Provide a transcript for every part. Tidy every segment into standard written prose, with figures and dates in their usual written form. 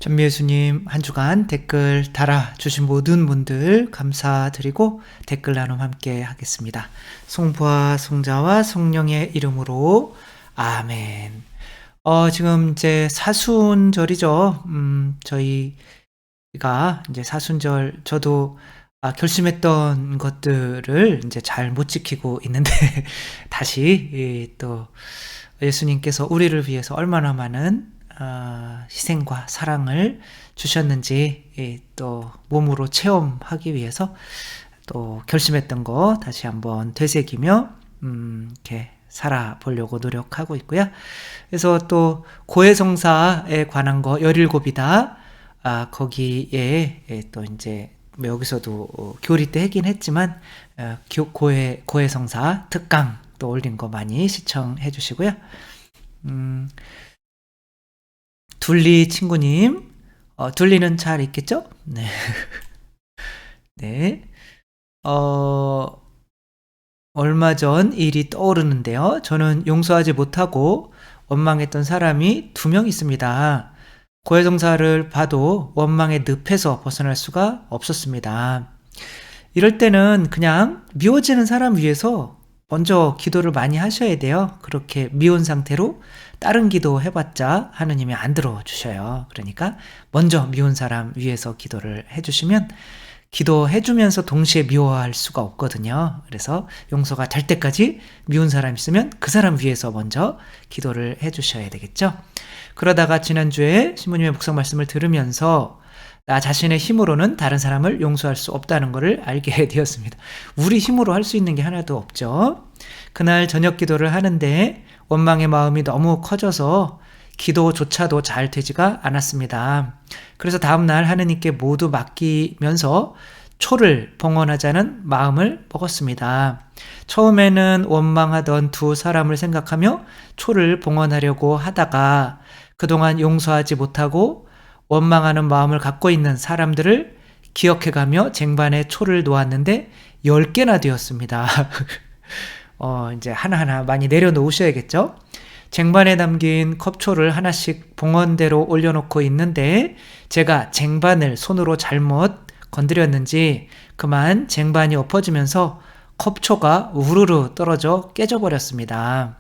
전미애수님, 한 주간 댓글 달아주신 모든 분들 감사드리고 댓글 나눔 함께 하겠습니다. 성부와 성자와 성령의 이름으로 아멘. 지금 이제 사순절이죠. 저희가 이제 사순절, 저도 결심했던 것들을 이제 잘 못 지키고 있는데, 다시 또 예수님께서 우리를 위해서 얼마나 많은 희생과 사랑을 주셨는지 또 몸으로 체험하기 위해서 또 결심했던 거 다시 한번 되새기며 이렇게 살아보려고 노력하고 있고요. 그래서 또 고해성사에 관한 거 17이다. 거기에 또 이제 여기서도 교리 때 하긴 했지만 고해성사 특강 또 올린 거 많이 시청해 주시고요. 둘리 친구님, 둘리는 잘 있겠죠? 네. 네. 얼마 전 일이 떠오르는데요. 저는 용서하지 못하고 원망했던 사람이 2명 있습니다. 고해성사를 봐도 원망의 늪에서 벗어날 수가 없었습니다. 이럴 때는 그냥 미워지는 사람 위해서 먼저 기도를 많이 하셔야 돼요. 그렇게 미운 상태로 다른 기도 해봤자 하느님이 안 들어주셔요. 그러니까 먼저 미운 사람 위해서 기도를 해주시면 기도해주면서 동시에 미워할 수가 없거든요. 그래서 용서가 될 때까지 미운 사람 있으면 그 사람 위해서 먼저 기도를 해주셔야 되겠죠. 그러다가 지난주에 신부님의 묵상 말씀을 들으면서 나 자신의 힘으로는 다른 사람을 용서할 수 없다는 것을 알게 되었습니다. 우리 힘으로 할 수 있는 게 하나도 없죠. 그날 저녁 기도를 하는데 원망의 마음이 너무 커져서 기도조차도 잘 되지가 않았습니다. 그래서 다음날 하느님께 모두 맡기면서 초를 봉헌하자는 마음을 먹었습니다. 처음에는 원망하던 2 사람을 생각하며 초를 봉헌하려고 하다가 그동안 용서하지 못하고 원망하는 마음을 갖고 있는 사람들을 기억해가며 쟁반에 초를 놓았는데 10개나 되었습니다. 이제 하나하나 많이 내려놓으셔야겠죠? 쟁반에 담긴 컵초를 하나씩 봉헌대로 올려놓고 있는데 제가 쟁반을 손으로 잘못 건드렸는지 그만 쟁반이 엎어지면서 컵초가 우르르 떨어져 깨져버렸습니다.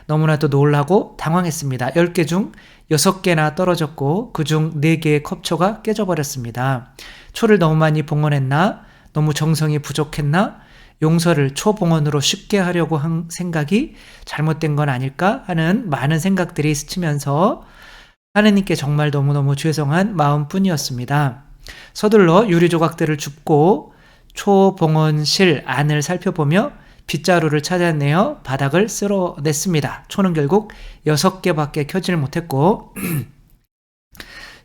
너무나도 놀라고 당황했습니다. 10개 중 6개나 떨어졌고 그중 4개의 컵초가 깨져버렸습니다. 초를 너무 많이 봉헌했나? 너무 정성이 부족했나? 용서를 초봉헌으로 쉽게 하려고 한 생각이 잘못된 건 아닐까 하는 많은 생각들이 스치면서 하느님께 정말 너무너무 죄송한 마음뿐이었습니다. 서둘러 유리 조각들을 줍고 초봉헌실 안을 살펴보며 빗자루를 찾아내어 바닥을 쓸어냈습니다. 초는 결국 6개밖에 켜지를 못했고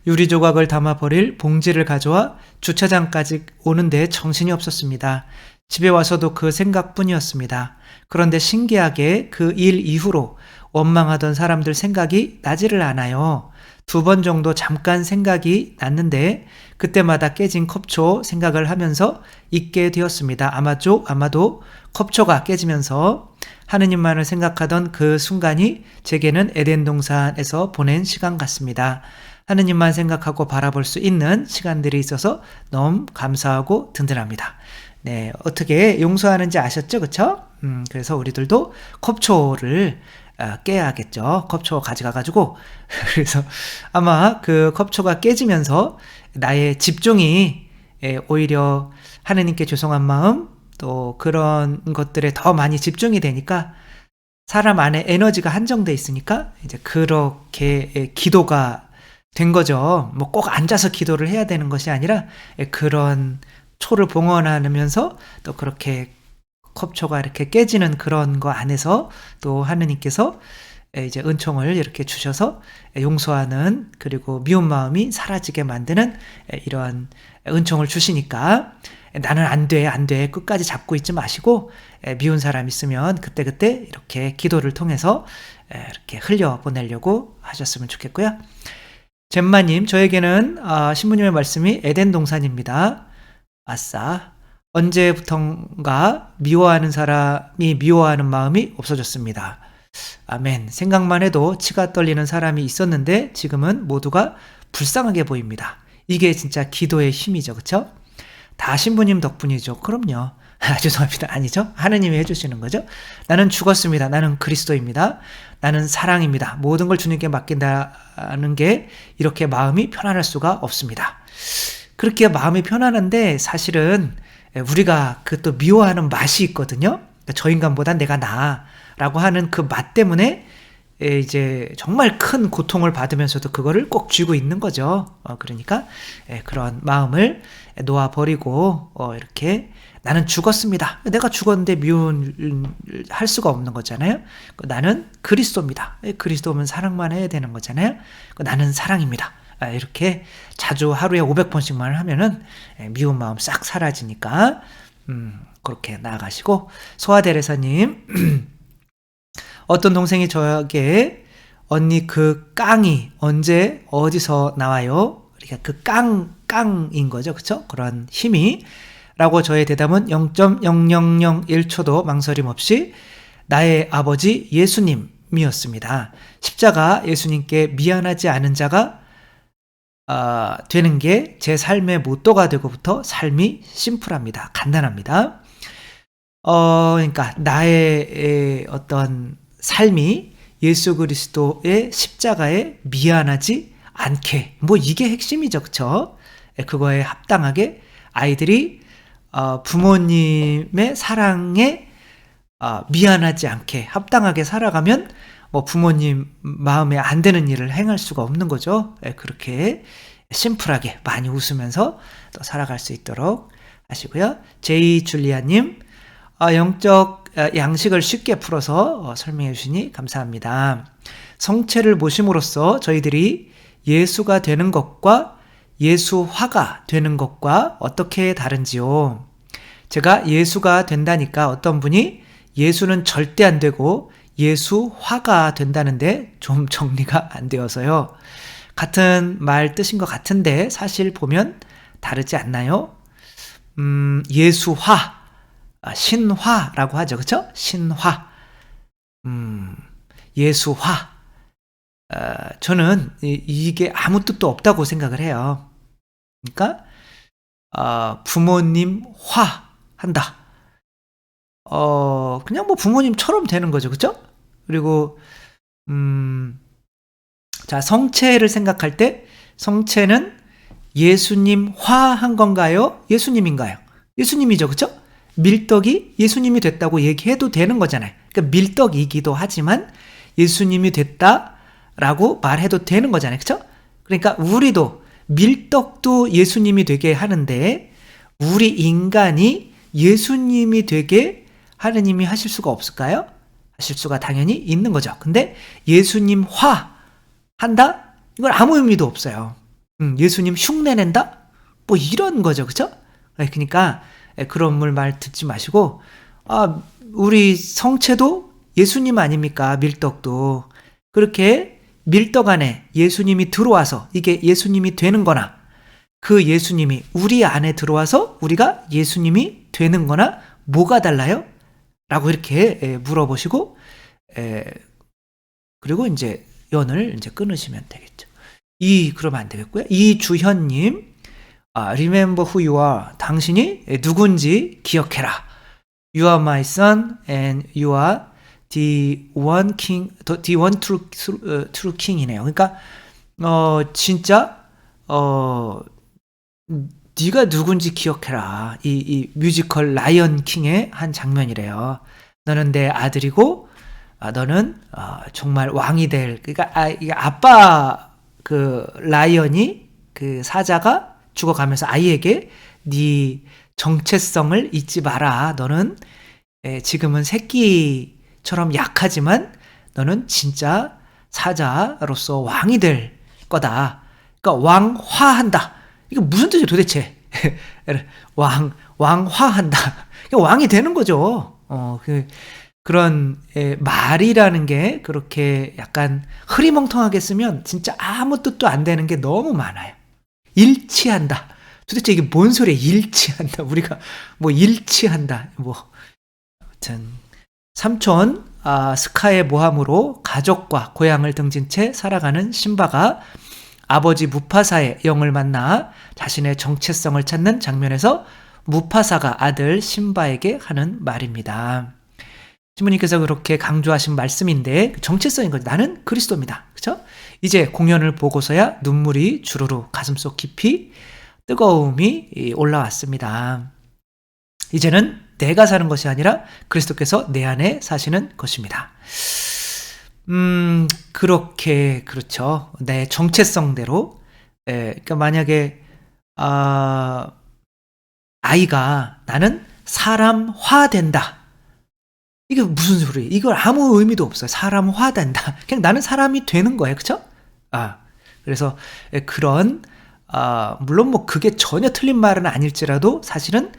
유리 조각을 담아버릴 봉지를 가져와 주차장까지 오는데 정신이 없었습니다. 집에 와서도 그 생각뿐이었습니다. 그런데 신기하게 그 일 이후로 원망하던 사람들 생각이 나지를 않아요. 2번 정도 잠깐 생각이 났는데 그때마다 깨진 컵초 생각을 하면서 잊게 되었습니다. 아마도 컵초가 깨지면서 하느님만을 생각하던 그 순간이 제게는 에덴 동산에서 보낸 시간 같습니다. 하느님만 생각하고 바라볼 수 있는 시간들이 있어서 너무 감사하고 든든합니다. 네, 어떻게 용서하는지 아셨죠? 그쵸? 그래서 우리들도 컵초를 깨야겠죠. 컵초 가져가가지고. 그래서 아마 그 컵초가 깨지면서 나의 집중이 오히려 하느님께 죄송한 마음, 또 그런 것들에 더 많이 집중이 되니까 사람 안에 에너지가 한정돼 있으니까 이제 그렇게 기도가 된 거죠. 뭐 꼭 앉아서 기도를 해야 되는 것이 아니라 그런 초를 봉헌하면서 또 그렇게 컵초가 이렇게 깨지는 그런 거 안에서 또 하느님께서 이제 은총을 이렇게 주셔서 용서하는 그리고 미운 마음이 사라지게 만드는 이러한 은총을 주시니까 나는 안 돼 끝까지 잡고 있지 마시고 미운 사람 있으면 그때그때 이렇게 기도를 통해서 이렇게 흘려보내려고 하셨으면 좋겠고요. 젬마님, 저에게는 신부님의 말씀이 에덴 동산입니다. 아싸, 언제부턴가 미워하는 사람이 미워하는 마음이 없어졌습니다. 아멘. 생각만 해도 치가 떨리는 사람이 있었는데 지금은 모두가 불쌍하게 보입니다. 이게 진짜 기도의 힘이죠. 그쵸? 다 신부님 덕분이죠. 그럼요. 죄송합니다. 아니죠? 하느님이 해주시는 거죠. 나는 죽었습니다. 나는 그리스도입니다. 나는 사랑입니다. 모든 걸 주님께 맡긴다는 게 이렇게 마음이 편안할 수가 없습니다. 그렇게 마음이 편안한데 사실은 우리가 그 또 미워하는 맛이 있거든요. 저 인간보다 내가 나아라고 하는 그 맛 때문에 이제 정말 큰 고통을 받으면서도 그거를 꼭 쥐고 있는 거죠. 그러니까 그런 마음을 놓아버리고 이렇게 나는 죽었습니다. 내가 죽었는데 미움할 수가 없는 거잖아요. 나는 그리스도입니다. 그리스도면 사랑만 해야 되는 거잖아요. 나는 사랑입니다. 이렇게 자주 하루에 500번씩만 하면은 미운 마음 싹 사라지니까 그렇게 나아가시고. 소아데레사님 어떤 동생이 저에게 언니 그 깡이 언제 어디서 나와요? 그러니까 그 깡인 거죠. 그쵸? 그런 힘이 라고 저의 대답은 0.0001초도 망설임 없이 나의 아버지 예수님이었습니다. 십자가 예수님께 미안하지 않은 자가 되는 게 제 삶의 모토가 되고부터 삶이 심플합니다. 간단합니다. 그러니까 나의 어떤 삶이 예수 그리스도의 십자가에 미안하지 않게, 뭐 이게 핵심이죠. 그쵸? 그거에 합당하게 아이들이 부모님의 사랑에 미안하지 않게 합당하게 살아가면 뭐 부모님 마음에 안 드는 일을 행할 수가 없는 거죠. 그렇게 심플하게 많이 웃으면서 또 살아갈 수 있도록 하시고요. 제이 줄리아님, 영적 양식을 쉽게 풀어서 설명해 주시니 감사합니다. 성체를 모심으로써 저희들이 예수가 되는 것과 예수화가 되는 것과 어떻게 다른지요? 제가 예수가 된다니까 어떤 분이 예수는 절대 안 되고 예수화가 된다는데 좀 정리가 안 되어서요. 같은 말 뜻인 것 같은데 사실 보면 다르지 않나요? 예수화, 신화라고 하죠. 그쵸? 신화, 예수화. 저는 이게 아무 뜻도 없다고 생각을 해요. 그러니까 부모님화 한다. 그냥 뭐 부모님처럼 되는 거죠. 그쵸? 그리고 자, 성체를 생각할 때 성체는 예수님화한 건가요? 예수님인가요? 예수님이죠. 그쵸? 밀떡이 예수님이 됐다고 얘기해도 되는 거잖아요. 그러니까 밀떡이기도 하지만 예수님이 됐다라고 말해도 되는 거잖아요. 그쵸? 그러니까 우리도 밀떡도 예수님이 되게 하는데 우리 인간이 예수님이 되게 하느님이 하실 수가 없을까요? 하실 수가 당연히 있는 거죠. 근데 예수님화 한다? 이건 아무 의미도 없어요. 예수님 흉내낸다? 뭐 이런 거죠. 그쵸? 그러니까 그런 말 듣지 마시고 우리 성체도 예수님 아닙니까? 밀떡도. 그렇게 밀떡 안에 예수님이 들어와서 이게 예수님이 되는 거나 그 예수님이 우리 안에 들어와서 우리가 예수님이 되는 거나 뭐가 달라요? 라고 이렇게 물어보시고 그리고 이제 연을 이제 끊으시면 되겠죠. 그러면 안 되겠고요. 이주현님, remember who you are. 당신이 누군지 기억해라. You are my son and you are the one king, the one true king이네요. 그러니까 진짜 네가 누군지 기억해라. 이 뮤지컬 라이언 킹의 한 장면이래요. 너는 내 아들이고 너는 정말 왕이 될. 그러니까 이게 아빠 그 라이언이 그 사자가 죽어가면서 아이에게 네 정체성을 잊지 마라. 너는 지금은 새끼처럼 약하지만 너는 진짜 사자로서 왕이 될 거다. 그러니까 왕화한다. 이게 무슨 뜻이에요 도대체? 왕화한다. 왕이 되는 거죠. 그런 말이라는 게 그렇게 약간 흐리멍텅하게 쓰면 진짜 아무 뜻도 안 되는 게 너무 많아요. 일치한다. 도대체 이게 뭔 소리야? 일치한다. 우리가 뭐 일치한다. 뭐 아무튼 삼촌 스카의 모함으로 가족과 고향을 등진 채 살아가는 신바가 아버지 무파사의 영을 만나 자신의 정체성을 찾는 장면에서 무파사가 아들 심바에게 하는 말입니다. 신부님께서 그렇게 강조하신 말씀인데 정체성인 거죠. 나는 그리스도입니다. 그렇죠? 이제 공연을 보고서야 눈물이 주르르 가슴속 깊이 뜨거움이 올라왔습니다. 이제는 내가 사는 것이 아니라 그리스도께서 내 안에 사시는 것입니다. 그렇게 그렇죠. 내 정체성대로. 그러니까 만약에 아이가 나는 사람화된다. 이게 무슨 소리예요? 이걸 아무 의미도 없어요. 사람화된다. 그냥 나는 사람이 되는 거예요. 그렇죠? 그래서 그런 물론 뭐 그게 전혀 틀린 말은 아닐지라도 사실은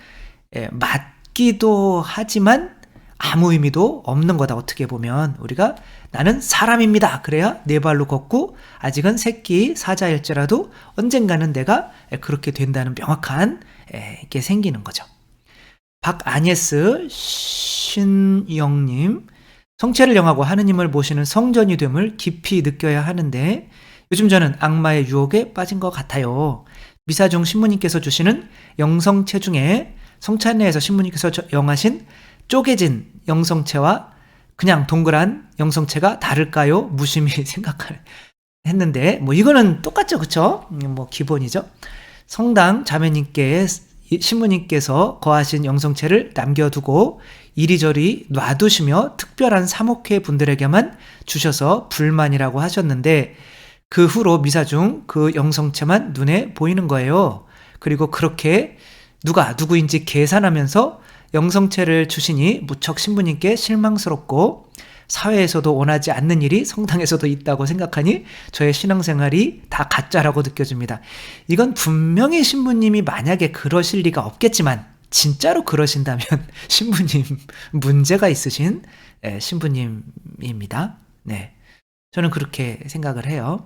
맞기도 하지만 아무 의미도 없는 거다. 어떻게 보면 우리가 나는 사람입니다. 그래야 네 발로 걷고 아직은 새끼 사자일지라도 언젠가는 내가 그렇게 된다는 명확한 게 생기는 거죠. 박아니에스 신영님, 성체를 영하고 하느님을 모시는 성전이 됨을 깊이 느껴야 하는데 요즘 저는 악마의 유혹에 빠진 것 같아요. 미사중 신부님께서 주시는 영성체 중에 성찬례에서 신부님께서 영하신 쪼개진 영성체와 그냥 동그란 영성체가 다를까요? 무심히 생각했는데 뭐 이거는 똑같죠, 그쵸? 뭐 기본이죠. 성당 자매님께 신부님께서 거하신 영성체를 남겨두고 이리저리 놔두시며 특별한 사목회 분들에게만 주셔서 불만이라고 하셨는데 그 후로 미사 중 그 영성체만 눈에 보이는 거예요. 그리고 그렇게 누가 누구인지 계산하면서 영성체를 주시니 무척 신부님께 실망스럽고 사회에서도 원하지 않는 일이 성당에서도 있다고 생각하니 저의 신앙생활이 다 가짜라고 느껴집니다. 이건 분명히 신부님이 만약에 그러실 리가 없겠지만 진짜로 그러신다면 신부님 문제가 있으신 신부님입니다. 네, 저는 그렇게 생각을 해요.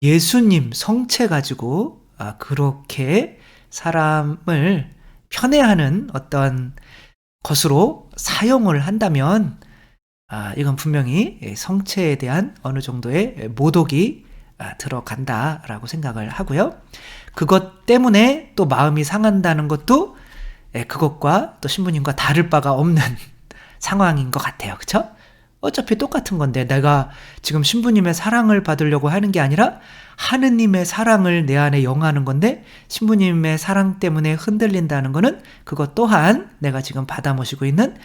예수님 성체 가지고 그렇게 사람을 편애하는 어떤 것으로 사용을 한다면 이건 분명히 성체에 대한 어느 정도의 모독이 들어간다라고 생각을 하고요. 그것 때문에 또 마음이 상한다는 것도 그것과 또 신부님과 다를 바가 없는 상황인 것 같아요. 그렇죠? 어차피 똑같은 건데 내가 지금 신부님의 사랑을 받으려고 하는 게 아니라 하느님의 사랑을 내 안에 영하는 건데 신부님의 사랑 때문에 흔들린다는 거는 그것 또한 내가 지금 받아 모시고 있는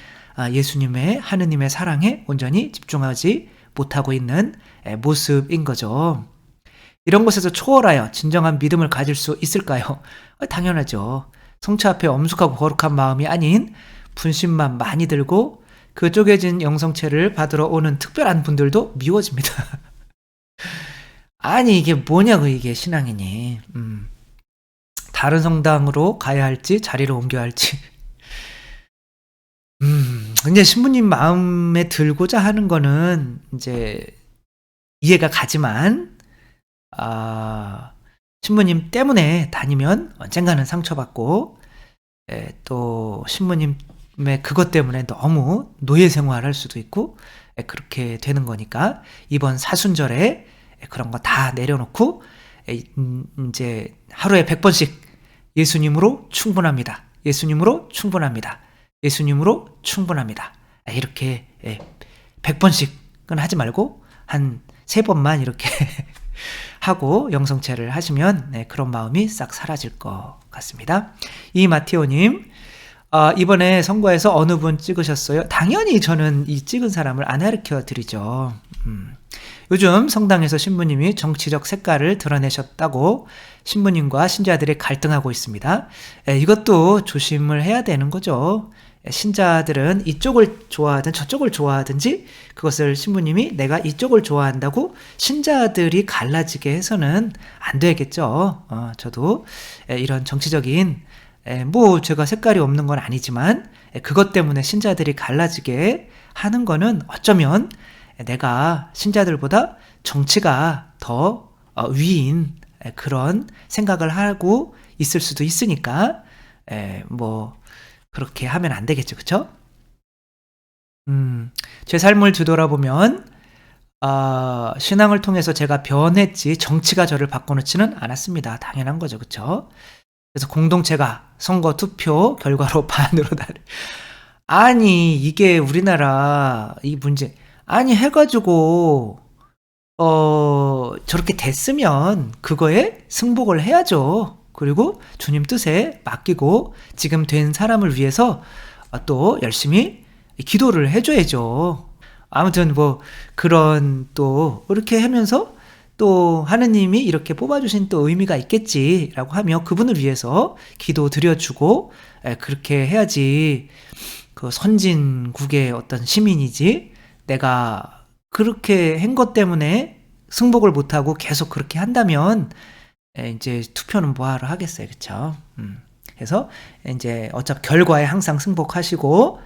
예수님의 하느님의 사랑에 온전히 집중하지 못하고 있는 모습인 거죠. 이런 것에서 초월하여 진정한 믿음을 가질 수 있을까요? 당연하죠. 성체 앞에 엄숙하고 거룩한 마음이 아닌 분심만 많이 들고 그 쪼개진 영성체를 받으러 오는 특별한 분들도 미워집니다. 아니 이게 뭐냐고 이게 신앙이니. 다른 성당으로 가야 할지 자리를 옮겨야 할지. 이제 신부님 마음에 들고자 하는 거는 이제 이해가 가지만 신부님 때문에 다니면 언젠가는 상처받고 또 신부님의 그것 때문에 너무 노예 생활할 수도 있고 그렇게 되는 거니까 이번 사순절에 그런 거 다 내려놓고 이제 하루에 100번씩 예수님으로 충분합니다. 예수님으로 충분합니다. 예수님으로 충분합니다. 이렇게 100번씩은 하지 말고 한 3번만 이렇게 하고 영성체를 하시면 그런 마음이 싹 사라질 것 같습니다. 이마테오님, 이번에 선거에서 어느 분 찍으셨어요? 당연히 저는 이 찍은 사람을 안 가르쳐 드리죠. 요즘 성당에서 신부님이 정치적 색깔을 드러내셨다고 신부님과 신자들이 갈등하고 있습니다. 이것도 조심을 해야 되는 거죠. 신자들은 이쪽을 좋아하든 저쪽을 좋아하든지 그것을 신부님이 내가 이쪽을 좋아한다고 신자들이 갈라지게 해서는 안 되겠죠. 저도 이런 정치적인 뭐 제가 색깔이 없는 건 아니지만 그것 때문에 신자들이 갈라지게 하는 거는 어쩌면 내가 신자들보다 정치가 더 위인 그런 생각을 하고 있을 수도 있으니까 뭐 그렇게 하면 안 되겠죠. 그쵸? 제 삶을 뒤돌아보면 신앙을 통해서 제가 변했지 정치가 저를 바꿔놓지는 않았습니다. 당연한 거죠. 그쵸? 그래서 공동체가 선거 투표 결과로 반으로 나를. 아니, 이게 우리나라 이 문제. 아니, 해가지고, 저렇게 됐으면 그거에 승복을 해야죠. 그리고 주님 뜻에 맡기고 지금 된 사람을 위해서 또 열심히 기도를 해줘야죠. 아무튼 뭐 그런 또 이렇게 하면서 또 하느님이 이렇게 뽑아주신 또 의미가 있겠지라고 하며 그분을 위해서 기도 드려주고 그렇게 해야지 그 선진국의 어떤 시민이지 내가 그렇게 한 것 때문에 승복을 못하고 계속 그렇게 한다면 이제 투표는 뭐하러 하겠어요. 그쵸? 그래서 이제 어차피 결과에 항상 승복하시고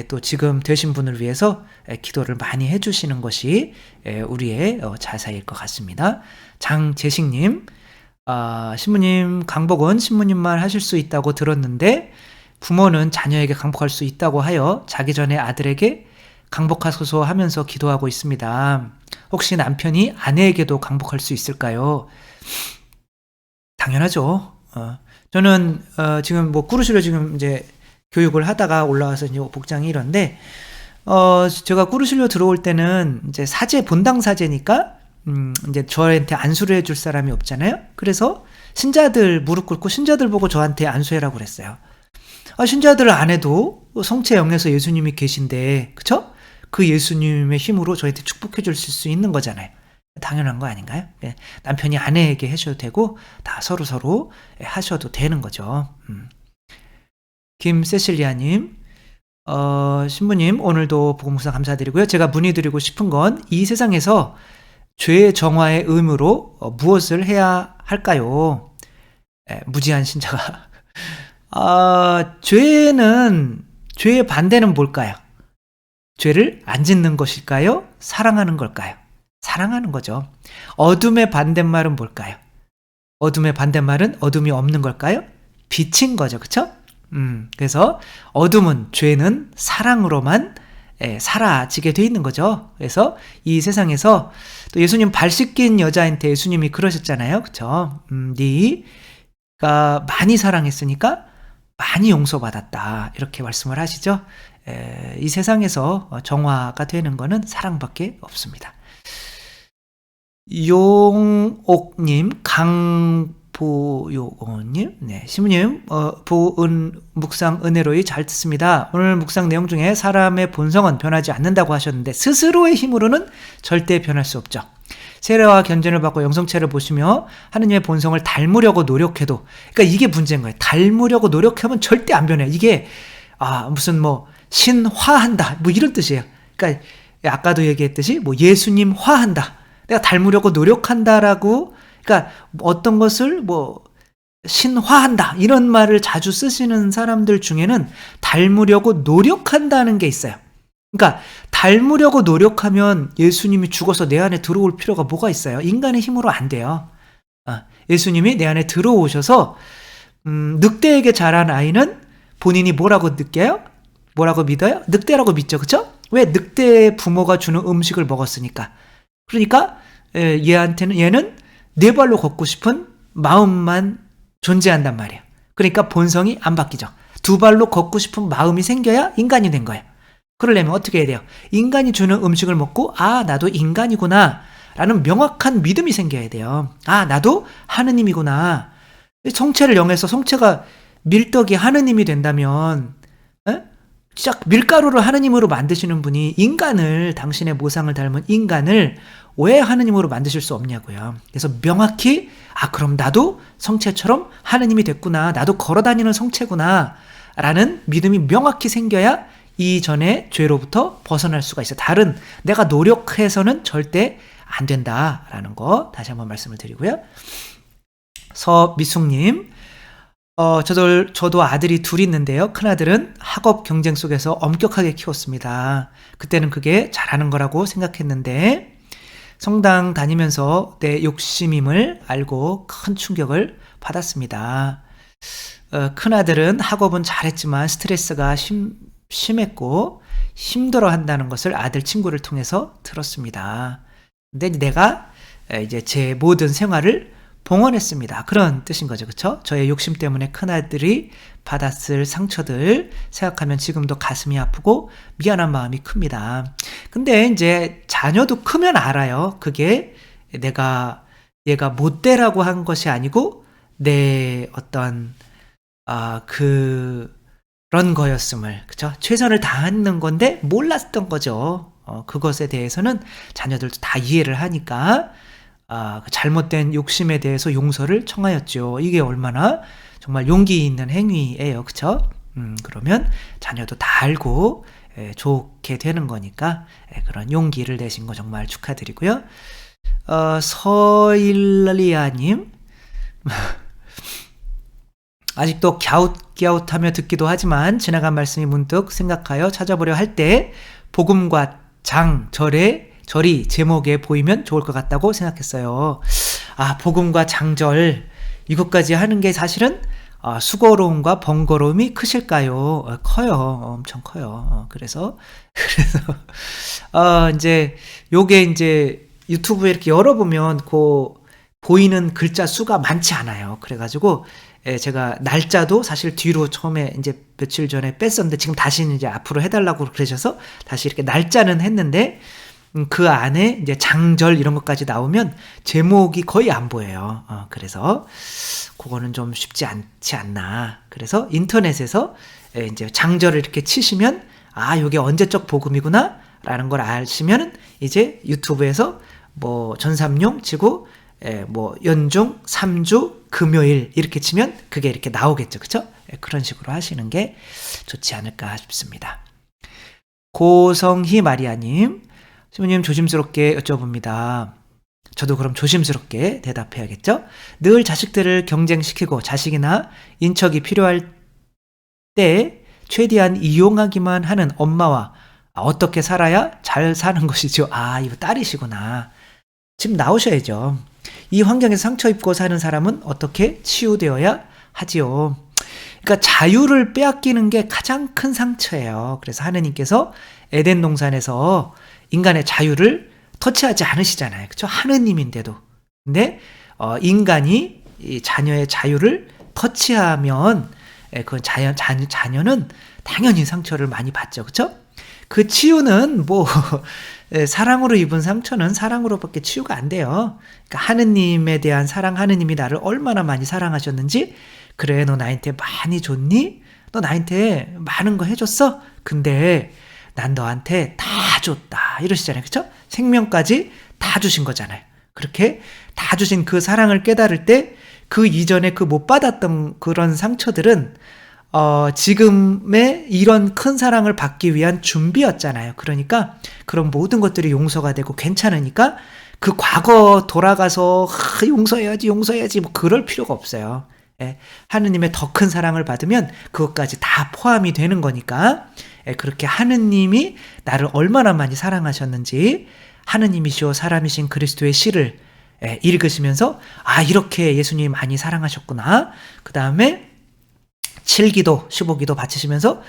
또 지금 되신 분을 위해서 기도를 많이 해주시는 것이 우리의 자세일 것 같습니다. 장재식님, 신부님 강복은 신부님만 하실 수 있다고 들었는데 부모는 자녀에게 강복할 수 있다고 하여 자기 전에 아들에게 강복하소서 하면서 기도하고 있습니다. 혹시 남편이 아내에게도 강복할 수 있을까요? 당연하죠. 저는 지금 뭐 꾸르시로 지금 이제 교육을 하다가 올라와서 이제 복장이 이런데 제가 꾸르실로 들어올 때는 이제 사제 본당 사제니까 이제 저한테 안수를 해줄 사람이 없잖아요. 그래서 신자들 무릎 꿇고 신자들 보고 저한테 안수해라고 그랬어요. 신자들 안에도 성체 영에서 예수님이 계신데, 그쵸? 그 예수님의 힘으로 저한테 축복해 줄 수 있는 거잖아요. 당연한 거 아닌가요? 남편이 아내에게 하셔도 되고 다 서로 하셔도 되는 거죠. 김세실리아님, 신부님 오늘도 복음묵상 감사드리고요. 제가 문의드리고 싶은 건 이 세상에서 죄 정화의 의무로 무엇을 해야 할까요? 무지한 신자가 죄의 반대는 뭘까요? 죄를 안 짓는 것일까요? 사랑하는 걸까요? 사랑하는 거죠. 어둠의 반대말은 뭘까요? 어둠의 반대말은 어둠이 없는 걸까요? 빛인 거죠. 그쵸? 그래서 어둠은, 죄는 사랑으로만 사라지게 돼 있는 거죠. 그래서 이 세상에서 또 예수님 발 씻긴 여자한테 예수님이 그러셨잖아요. 그쵸? 네가 많이 사랑했으니까 많이 용서받았다. 이렇게 말씀을 하시죠. 이 세상에서 정화가 되는 거는 사랑밖에 없습니다. 용옥님, 강보요님, 신부님, 묵상 은혜로이 잘 듣습니다. 오늘 묵상 내용 중에 사람의 본성은 변하지 않는다고 하셨는데 스스로의 힘으로는 절대 변할 수 없죠. 세례와 견전을 받고 영성체를 보시며 하느님의 본성을 닮으려고 노력해도, 그러니까 이게 문제인 거예요. 닮으려고 노력하면 절대 안 변해요. 이게 무슨 뭐 신화한다 뭐 이런 뜻이에요. 그러니까 아까도 얘기했듯이 뭐 예수님 화한다, 내가 닮으려고 노력한다라고, 그러니까 어떤 것을 뭐 신화한다 이런 말을 자주 쓰시는 사람들 중에는 닮으려고 노력한다는 게 있어요. 그러니까 닮으려고 노력하면 예수님이 죽어서 내 안에 들어올 필요가 뭐가 있어요? 인간의 힘으로 안 돼요. 예수님이 내 안에 들어오셔서 늑대에게 자란 아이는 본인이 뭐라고 느껴요? 뭐라고 믿어요? 늑대라고 믿죠. 그쵸? 왜? 늑대의 부모가 주는 음식을 먹었으니까. 그러니까 얘는 네 발로 걷고 싶은 마음만 존재한단 말이에요. 그러니까 본성이 안 바뀌죠. 두 발로 걷고 싶은 마음이 생겨야 인간이 된 거예요. 그러려면 어떻게 해야 돼요? 인간이 주는 음식을 먹고 나도 인간이구나 라는 명확한 믿음이 생겨야 돼요. 나도 하느님이구나. 성체를 영해서 성체가 밀떡이 하느님이 된다면 진짜 밀가루를 하느님으로 만드시는 분이 인간을, 당신의 모상을 닮은 인간을 왜 하느님으로 만드실 수 없냐고요. 그래서 명확히 그럼 나도 성체처럼 하느님이 됐구나, 나도 걸어다니는 성체구나 라는 믿음이 명확히 생겨야 이전의 죄로부터 벗어날 수가 있어요. 다른 내가 노력해서는 절대 안 된다라는 거 다시 한번 말씀을 드리고요. 서미숙님, 저도 아들이 둘 있는데요. 큰아들은 학업 경쟁 속에서 엄격하게 키웠습니다. 그때는 그게 잘하는 거라고 생각했는데 성당 다니면서 내 욕심임을 알고 큰 충격을 받았습니다. 큰아들은 학업은 잘했지만 스트레스가 심했고 힘들어 한다는 것을 아들 친구를 통해서 들었습니다. 근데 내가 이제 제 모든 생활을 봉헌했습니다. 그런 뜻인 거죠. 그쵸? 저의 욕심 때문에 큰아들이 받았을 상처들 생각하면 지금도 가슴이 아프고 미안한 마음이 큽니다. 근데 이제 자녀도 크면 알아요. 그게 얘가 못되라고 한 것이 아니고 내 어떤 그런 거였음을, 그쵸? 최선을 다하는 건데 몰랐던 거죠. 그것에 대해서는 자녀들도 다 이해를 하니까 그 잘못된 욕심에 대해서 용서를 청하였죠. 이게 얼마나 정말 용기 있는 행위예요. 그쵸? 그러면 자녀도 다 알고 좋게 되는 거니까 그런 용기를 내신 거 정말 축하드리고요. 서일리아님 아직도 갸웃갸웃하며 듣기도 하지만 지나간 말씀이 문득 생각하여 찾아보려 할 때 복음과 절이 제목에 보이면 좋을 것 같다고 생각했어요. 복음과 장절 이것까지 하는 게 사실은 수고로움과 번거로움이 크실까요? 커요. 엄청 커요. 그래서 이제 요게 이제 유튜브에 이렇게 열어보면 보이는 글자 수가 많지 않아요. 그래가지고 제가 날짜도 사실 뒤로 처음에 이제 며칠 전에 뺐었는데 지금 다시 이제 앞으로 해달라고 그러셔서 다시 이렇게 날짜는 했는데 그 안에 이제 장절 이런 것까지 나오면 제목이 거의 안 보여요. 그래서 그거는 좀 쉽지 않지 않나. 그래서 인터넷에서 이제 장절을 이렇게 치시면 요게 언제적 복음이구나 라는 걸 아시면 이제 유튜브에서 뭐 전삼용 치고 뭐 연중 3주 금요일 이렇게 치면 그게 이렇게 나오겠죠. 그쵸? 그런 식으로 하시는 게 좋지 않을까 싶습니다. 고성희 마리아님, 시부님 조심스럽게 여쭤봅니다. 저도 그럼 조심스럽게 대답해야겠죠? 늘 자식들을 경쟁시키고 자식이나 인척이 필요할 때 최대한 이용하기만 하는 엄마와 어떻게 살아야 잘 사는 것이죠? 이거 딸이시구나. 지금 나오셔야죠. 이 환경에서 상처 입고 사는 사람은 어떻게 치유되어야 하지요? 그러니까 자유를 빼앗기는 게 가장 큰 상처예요. 그래서 하느님께서 에덴 동산에서 인간의 자유를 터치하지 않으시잖아요. 그렇죠? 하느님인데도. 근데 인간이 이 자녀의 자유를 터치하면 그 자녀는 당연히 상처를 많이 받죠. 그렇죠? 그 치유는 사랑으로 입은 상처는 사랑으로밖에 치유가 안 돼요. 그러니까 하느님에 대한 사랑, 하느님이 나를 얼마나 많이 사랑하셨는지, 그래 너 나한테 많이 줬니? 너 나한테 많은 거 해줬어? 근데 난 너한테 다 줬다 이러시잖아요. 그쵸? 생명까지 다 주신 거잖아요. 그렇게 다 주신 그 사랑을 깨달을 때 그 이전에 그 못 받았던 그런 상처들은 지금의 이런 큰 사랑을 받기 위한 준비였잖아요. 그러니까 그런 모든 것들이 용서가 되고 괜찮으니까 그 과거 돌아가서 용서해야지 뭐 그럴 필요가 없어요. 하느님의 더 큰 사랑을 받으면 그것까지 다 포함이 되는 거니까 그렇게 하느님이 나를 얼마나 많이 사랑하셨는지 하느님이시오 사람이신 그리스도의 시를 읽으시면서 이렇게 예수님이 많이 사랑하셨구나. 그 다음에 7기도 15기도 바치시면서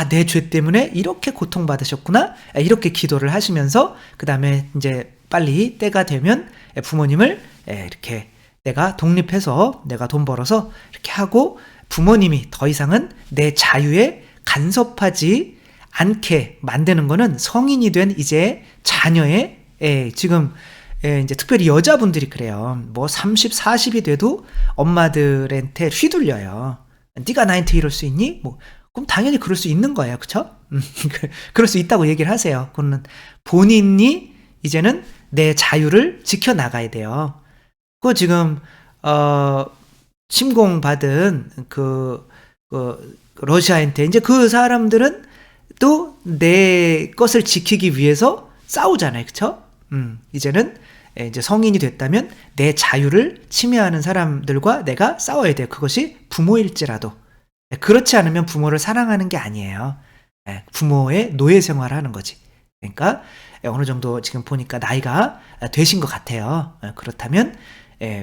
내 죄 때문에 이렇게 고통받으셨구나 이렇게 기도를 하시면서 그 다음에 이제 빨리 때가 되면 부모님을 이렇게 내가 독립해서 내가 돈 벌어서 이렇게 하고 부모님이 더 이상은 내 자유에 간섭하지 않게 만드는 거는 성인이 된 이제 자녀의 지금 이제 특별히 여자분들이 그래요. 30, 40이 돼도 엄마들한테 휘둘려요. 네가 나한테 이럴 수 있니? 그럼 당연히 그럴 수 있는 거예요. 그쵸? 그럴 수 있다고 얘기를 하세요. 그거는 본인이 이제는 내 자유를 지켜나가야 돼요. 지금 침공받은 러시아한테 이제 그 사람들은 또 내 것을 지키기 위해서 싸우잖아요. 그쵸? 이제는 이제 성인이 됐다면 내 자유를 침해하는 사람들과 내가 싸워야 돼요. 그것이 부모일지라도. 그렇지 않으면 부모를 사랑하는 게 아니에요. 부모의 노예 생활을 하는 거지. 그러니까 어느 정도 지금 보니까 나이가 되신 것 같아요. 그렇다면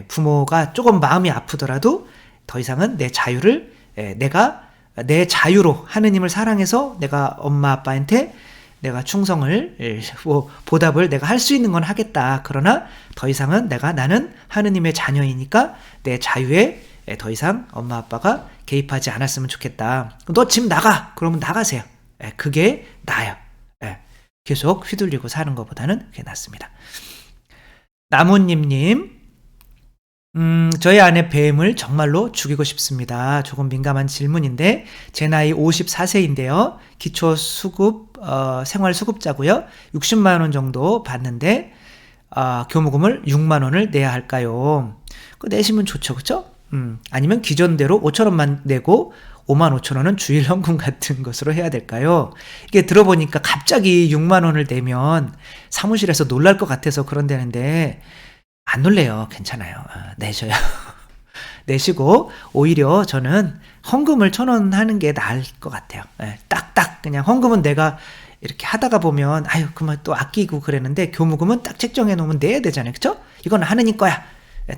부모가 조금 마음이 아프더라도 더 이상은 내 자유를 내가 내 자유로 하느님을 사랑해서 내가 엄마 아빠한테 내가 충성을 보답을 내가 할 수 있는 건 하겠다. 그러나 더 이상은 나는 하느님의 자녀이니까 내 자유에 더 이상 엄마 아빠가 개입하지 않았으면 좋겠다. 너 집 나가. 그러면 나가세요. 그게 나아요. 계속 휘둘리고 사는 것보다는 그게 낫습니다. 나무님님, 저희 아내 뱀을 정말로 죽이고 싶습니다. 조금 민감한 질문인데 제 나이 54세인데요. 기초수급, 생활수급자고요. 60만 원 정도 받는데 교무금을 6만 원을 내야 할까요? 내시면 좋죠, 그렇죠? 아니면 기존대로 5천 원만 내고 5만 5천 원은 주일헌금 같은 것으로 해야 될까요? 이게 들어보니까 갑자기 6만 원을 내면 사무실에서 놀랄 것 같아서 그런다는데 안 놀래요. 괜찮아요. 내셔요. 내시고 오히려 저는 헌금을 1,000원 하는 게 나을 것 같아요. 딱딱 그냥 헌금은 내가 이렇게 하다가 보면 아유 그만 또 아끼고 그랬는데 교무금은 딱 책정해 놓으면 내야 되잖아요. 그쵸? 이건 하느님 거야.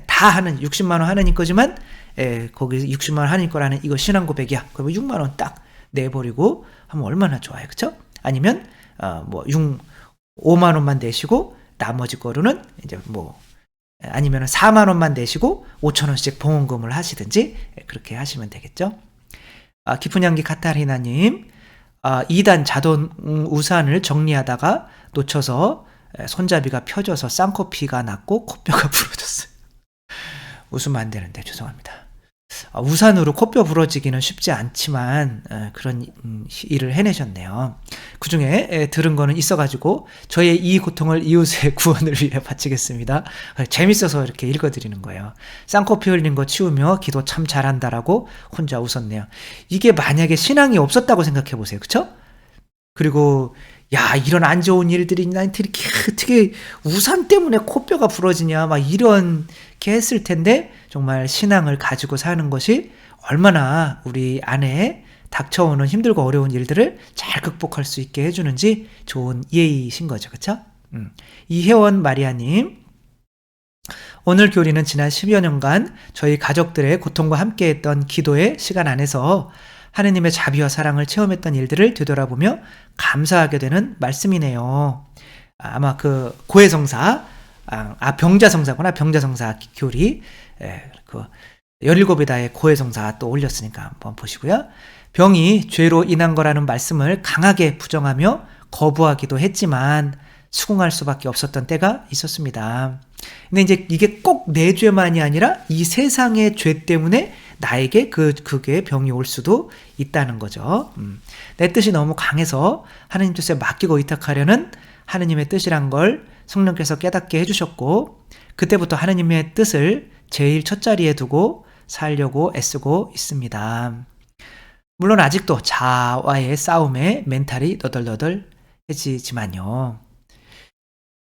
다 하는 60만 원 하느님 거지만 거기 60만 원 하느님 거라는 이거 신앙 고백이야. 그러면 6만 원 딱 내버리고 하면 얼마나 좋아요. 그쵸? 아니면 5만 원만 내시고 나머지 거로는 이제 아니면 4만 원만 내시고 5천 원씩 봉헌금을 하시든지 그렇게 하시면 되겠죠. 깊은 향기 카타리나님, 2단 자동 우산을 정리하다가 놓쳐서 손잡이가 펴져서 쌍코피가 났고 코뼈가 부러졌어요. 웃으면 안 되는데 죄송합니다. 우산으로 코뼈 부러지기는 쉽지 않지만 그런 일을 해내셨네요. 그 중에 들은 거는 있어가지고 저의 이 고통을 이웃의 구원을 위해 바치겠습니다. 재밌어서 이렇게 읽어드리는 거예요. 쌍코피 흘린 거 치우며 기도 참 잘한다라고 혼자 웃었네요. 이게 만약에 신앙이 없었다고 생각해 보세요. 그쵸? 그리고 야 이런 안 좋은 일들이 나한테 이렇게 어떻게 우산 때문에 코뼈가 부러지냐 막 이런 게 했을 텐데 정말 신앙을 가지고 사는 것이 얼마나 우리 안에 닥쳐오는 힘들고 어려운 일들을 잘 극복할 수 있게 해주는지 좋은 예의이신 거죠. 그쵸? 이혜원 마리아님, 오늘 교리는 지난 10여 년간 저희 가족들의 고통과 함께했던 기도의 시간 안에서 하느님의 자비와 사랑을 체험했던 일들을 되돌아보며 감사하게 되는 말씀이네요. 아마 그 고해성사, 병자성사구나. 병자성사 교리. 그 17에다의 고해성사 또 올렸으니까 한번 보시고요. 병이 죄로 인한 거라는 말씀을 강하게 부정하며 거부하기도 했지만 수긍할 수밖에 없었던 때가 있었습니다. 근데 이제 이게 꼭 내 죄만이 아니라 이 세상의 죄 때문에 나에게 그게 병이 올 수도 있다는 거죠. 내 뜻이 너무 강해서 하느님 뜻에 맡기고 의탁하려는 하느님의 뜻이란 걸 성령께서 깨닫게 해주셨고 그때부터 하느님의 뜻을 제일 첫 자리에 두고 살려고 애쓰고 있습니다. 물론 아직도 자아와의 싸움에 멘탈이 너덜너덜해지지만요.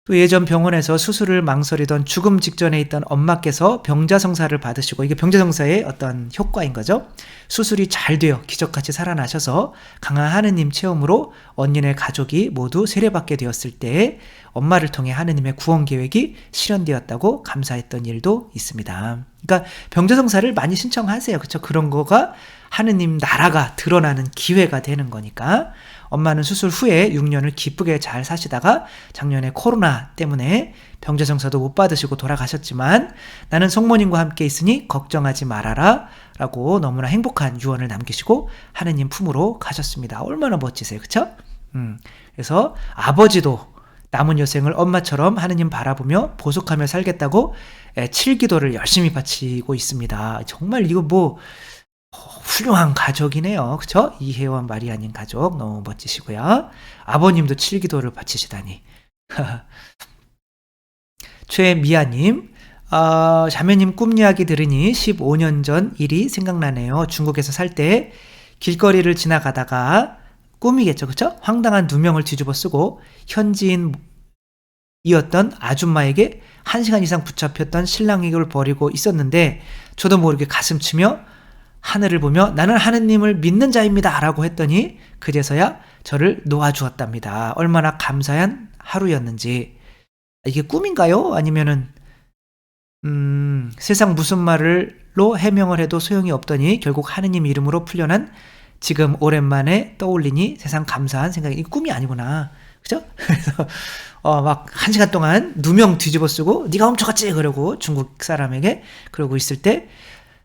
또 예전 병원에서 수술을 망설이던 죽음 직전에 있던 엄마께서 병자성사를 받으시고 이게 병자성사의 어떤 효과인 거죠. 수술이 잘 되어 기적같이 살아나셔서 강한 하느님 체험으로 언니네 가족이 모두 세례받게 되었을 때 엄마를 통해 하느님의 구원 계획이 실현되었다고 감사했던 일도 있습니다. 그러니까 병자성사를 많이 신청하세요. 그렇죠? 그런 거가 하느님 나라가 드러나는 기회가 되는 거니까. 엄마는 수술 후에 6년을 기쁘게 잘 사시다가 작년에 코로나 때문에 병자성사도 못 받으시고 돌아가셨지만 나는 성모님과 함께 있으니 걱정하지 말아라 라고 너무나 행복한 유언을 남기시고 하느님 품으로 가셨습니다. 얼마나 멋지세요. 그쵸? 그래서 아버지도 남은 여생을 엄마처럼 하느님 바라보며 보속하며 살겠다고 7기도를 열심히 바치고 있습니다. 정말 이거 훌륭한 가족이네요. 그쵸? 이혜원 마리아님 가족 너무 멋지시고요. 아버님도 7기도를 바치시다니. 최미아님, 자매님 꿈 이야기 들으니 15년 전 일이 생각나네요. 중국에서 살 때 길거리를 지나가다가 꿈이겠죠. 그쵸? 황당한 누명을 뒤집어 쓰고 현지인이었던 아줌마에게 1시간 이상 붙잡혔던 신랑에게를 버리고 있었는데 저도 모르게 가슴 치며 하늘을 보며 나는 하느님을 믿는 자입니다 라고 했더니 그제서야 저를 놓아주었답니다. 얼마나 감사한 하루였는지. 이게 꿈인가요? 아니면은 세상 무슨 말로 해명을 해도 소용이 없더니 결국 하느님 이름으로 풀려난 지금 오랜만에 떠올리니 세상 감사한 생각이. 이게 꿈이 아니구나. 그죠? 그래서 막 1시간 동안 누명 뒤집어 쓰고 네가 훔쳐갔지 그러고 중국 사람에게 그러고 있을 때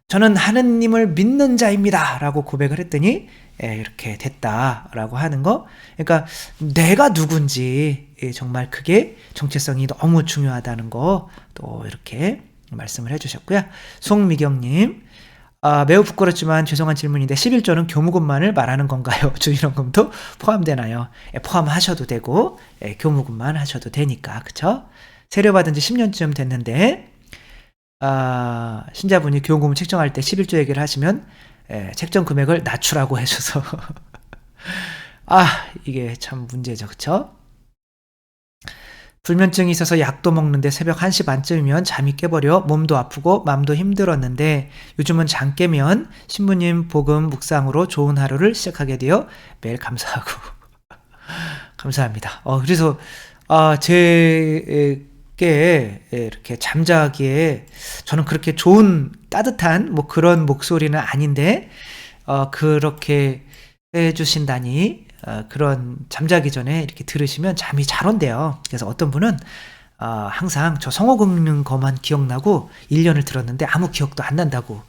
저는 하느님을 믿는 자입니다 라고 고백을 했더니 이렇게 됐다라고 하는 거. 그러니까 내가 누군지 정말 그게 정체성이 너무 중요하다는 거 또 이렇게 말씀을 해주셨고요. 송미경님, 매우 부끄럽지만 죄송한 질문인데 11조는 교무금만을 말하는 건가요? 주일원금도 포함되나요? 포함하셔도 되고 교무금만 하셔도 되니까, 그쵸? 세례받은 지 10년쯤 됐는데 신자분이 교무금 책정할 때 11조 얘기를 하시면 책정 금액을 낮추라고 해줘서 이게 참 문제죠, 그쵸? 불면증이 있어서 약도 먹는데 새벽 1시 반쯤이면 잠이 깨버려 몸도 아프고 마음도 힘들었는데 요즘은 잠 깨면 신부님 복음 묵상으로 좋은 하루를 시작하게 되어 매일 감사하고 감사합니다. 그래서 제게 이렇게 잠자기에 저는 그렇게 좋은 따뜻한 뭐 그런 목소리는 아닌데 그렇게 해주신다니 그런 잠자기 전에 이렇게 들으시면 잠이 잘 온대요. 그래서 어떤 분은 항상 저 성호 긁는 것만 기억나고 1년을 들었는데 아무 기억도 안 난다고.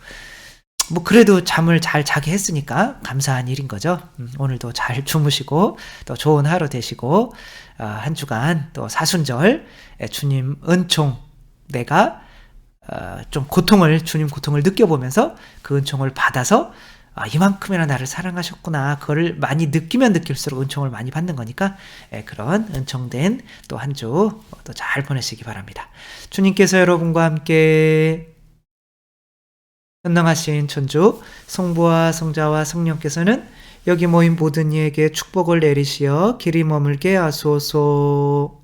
뭐 그래도 잠을 잘 자게 했으니까 감사한 일인 거죠. 오늘도 잘 주무시고 또 좋은 하루 되시고 한 주간 또 사순절 주님 은총 내가 좀 주님 고통을 느껴보면서 그 은총을 받아서 이만큼이나 나를 사랑하셨구나. 그거를 많이 느끼면 느낄수록 은총을 많이 받는 거니까 그런 은총된 또 한 주 또 잘 보내시기 바랍니다. 주님께서 여러분과 함께 전능하신 천주 성부와 성자와 성령께서는 여기 모인 모든 이에게 축복을 내리시어 길이 머물게 하소서.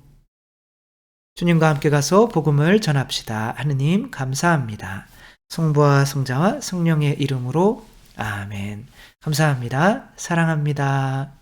주님과 함께 가서 복음을 전합시다. 하느님 감사합니다. 성부와 성자와 성령의 이름으로 아멘. 감사합니다. 사랑합니다.